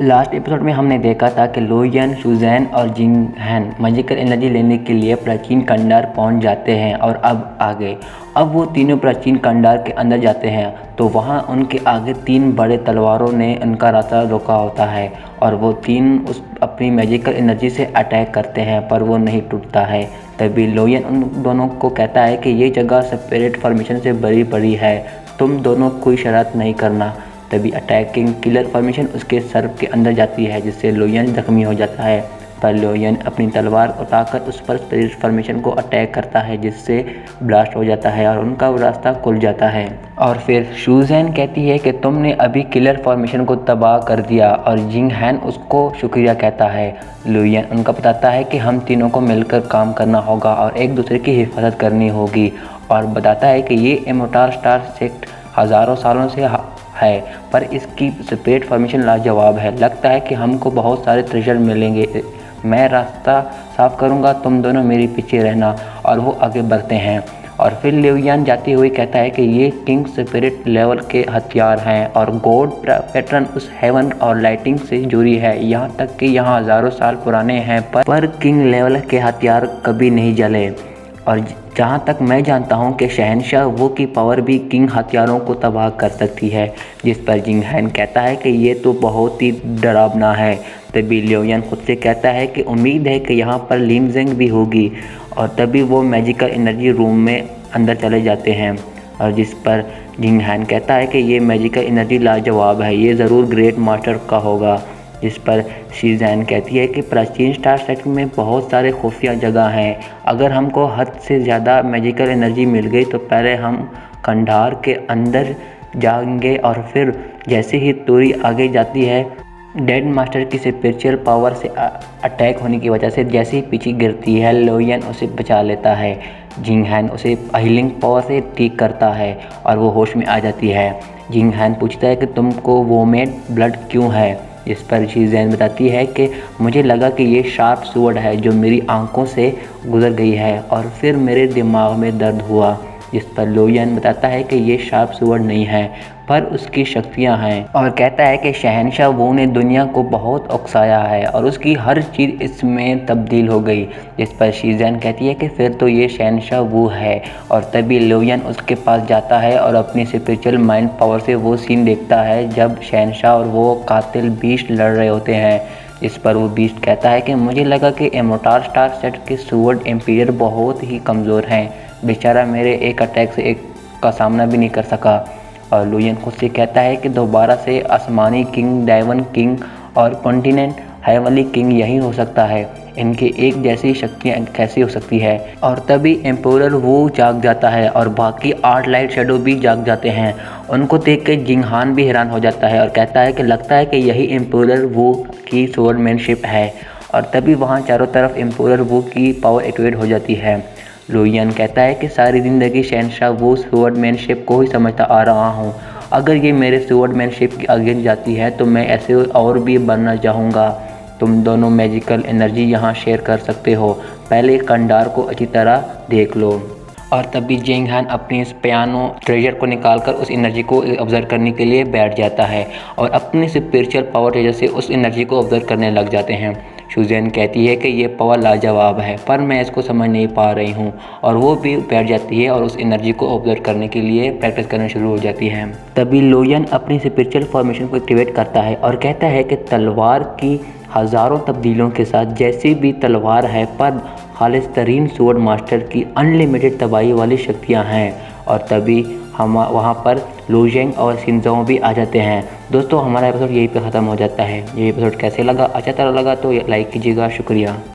Last episode में हमने देखा था कि लो यन, शुज़ैन और जिंग हैन मैजिकल एनर्जी लेने के लिए प्राचीन खंडार पहुंच जाते हैं और अब आगे अब वो तीनों प्राचीन खंडार के अंदर जाते हैं तो वहां उनके आगे तीन बड़े तलवारों ने उनका रास्ता रोका होता है और वो तीन उस अपनी मैजिकल एनर्जी से अटैक करते हैं पर वो नहीं टूटता है। तभी लोयन उन दोनों को कहता है कि ये जगह सेपरेट फॉर्मेशन से भरी पड़ी है, तुम दोनों कोई शरारत नहीं करना। तभी अटैकिंग किलर फॉर्मेशन उसके सर के अंदर जाती है जिससे लोयन जख्मी हो जाता है, पर लोयन अपनी तलवार उठाकर उस पर स्पिरिट फॉर्मेशन को अटैक करता है जिससे ब्लास्ट हो जाता है और उनका रास्ता खुल जाता है। और फिर शुज़ैन कहती है कि तुमने अभी किलर फॉर्मेशन को तबाह कर दिया और जिंग हैन उसको शुक्रिया कहता है। लोयन उनका बताता है कि हम तीनों को मिलकर काम करना होगा और एक दूसरे की हिफाजत करनी होगी और बताता है कि ये इमोर्टल स्टार सेक्ट हज़ारों सालों से है पर इसकी सेपरेट फॉर्मेशन लाजवाब है। लगता है कि हमको बहुत सारे ट्रेजर मिलेंगे, मैं रास्ता साफ करूंगा, तुम दोनों मेरे पीछे रहना। और वो आगे बढ़ते हैं और फिर लोयन जाते हुए कहता है कि ये किंग स्पिरिट लेवल के हथियार हैं और गॉड पैटर्न उस हेवन और लाइटिंग से जुड़ी है, यहाँ तक कि यहाँ हज़ारों साल पुराने हैं पर किंग लेवल के हथियार कभी नहीं जले। और जहाँ तक मैं जानता हूँ कि शहंशाह वो की पावर भी किंग हथियारों को तबाह कर सकती है, जिस पर जिंग हैन कहता है कि ये तो बहुत ही डरावना है। तभी लोयन खुद से कहता है कि उम्मीद है कि यहाँ पर लिन ज़ेंग भी होगी और तभी वो मैजिकल एनर्जी रूम में अंदर चले जाते हैं और जिस पर जिंग हैन कहता है कि ये मैजिकल एनर्जी लाजवाब है, ये ज़रूर ग्रेट मास्टर का होगा। जिस पर शुज़ैन कहती है कि प्राचीन स्टार सेट में बहुत सारे खुफिया जगह हैं, अगर हमको हद से ज़्यादा मैजिकल एनर्जी मिल गई तो पहले हम खंडार के अंदर जाएंगे और फिर जैसे ही तूरी आगे जाती है डेड मास्टर की स्पिरिचुअल पावर से अटैक होने की वजह से जैसे ही पीछे गिरती है लोयन उसे बचा लेता है। जिंग हैन उसे हीलिंग पावर से ठीक करता है और वो होश में आ जाती है। जिंग हैन पूछता है कि तुमको वोमेड ब्लड क्यों है, इस पर शुज़ैन बताती है कि मुझे लगा कि ये शार्प स्वॉर्ड है जो मेरी आंखों से गुजर गई है और फिर मेरे दिमाग में दर्द हुआ। जिस पर लोयन बताता है कि ये शार्प स्वॉर्ड नहीं है पर उसकी शक्तियाँ हैं और कहता है कि शहंशाह वो ने दुनिया को बहुत उकसाया है और उसकी हर चीज़ इसमें तब्दील हो गई। जिस पर शुज़ैन कहती है कि फिर तो ये शहंशाह वो है और तभी लोयन उसके पास जाता है और अपनी स्पिरिचुअल माइंड पावर से वो सीन देखता है जब शहंशाह और वो कातिल बीस्ट लड़ रहे होते हैं। इस पर वो बीस्ट कहता है कि मुझे लगा कि इमोर्टल स्टार सेट के स्वॉर्ड एम्पायर बहुत ही कमज़ोर हैं, बेचारा मेरे एक अटैक से एक का सामना भी नहीं कर सका। और लोयन खुद से कहता है कि दोबारा से आसमानी किंग, डायमंड किंग और कॉन्टिनेंट हेवनली किंग यही हो सकता है, इनके एक जैसी शक्तियाँ कैसी हो सकती है। और तभी एम्पोरर वो जाग जाता है और बाकी 8 लाइट शेडो भी जाग जाते हैं। उनको देख के जिंग हैन भी हैरान हो जाता है और कहता है कि लगता है कि यही एम्पोरर वो की स्वॉर्डमैनशिप है। और तभी वहाँ चारों तरफ एम्पोरर वो की पावर एक्टिवेट हो जाती है। लोयन कहता है कि सारी ज़िंदगी शहंशाह वो स्वॉर्डमैनशिप को ही समझता आ रहा हूँ, अगर ये मेरे स्वॉर्डमैनशिप की अगेंस्ट जाती है तो मैं ऐसे और भी बनना चाहूँगा। तुम दोनों मैजिकल एनर्जी यहाँ शेयर कर सकते हो, पहले खंडार को अच्छी तरह देख लो। और तभी जिंग हैन अपनी इस पियानो ट्रेजर को निकालकर उस एनर्जी को ऑब्जर्व करने के लिए बैठ जाता है और अपनी स्पिरिचुअल पावर ट्रेजर से उस एनर्जी को ऑब्जर्व करने लग जाते हैं। शुज़ैन कहती है कि ये पावर लाजवाब है पर मैं इसको समझ नहीं पा रही हूँ और वो भी बैठ जाती है और उस एनर्जी को ऑब्जर्व करने के लिए प्रैक्टिस करना शुरू हो जाती है। तभी लोयन अपनी स्पिरिचुअल फॉर्मेशन को एक्टिवेट करता है और कहता है कि तलवार की हज़ारों तब्दीलों के साथ जैसी भी तलवार है पर खालिस तरीन स्वॉर्ड मास्टर की अनलिमिटेड तबाही वाली शक्तियाँ हैं। और तभी हम वहाँ पर लो ज़ेंग और शिनज़ोऊ भी आ जाते हैं। दोस्तों हमारा एपिसोड यहीं पे ख़त्म हो जाता है। ये एपिसोड कैसे लगा, अच्छा तरह लगा तो लाइक कीजिएगा। शुक्रिया।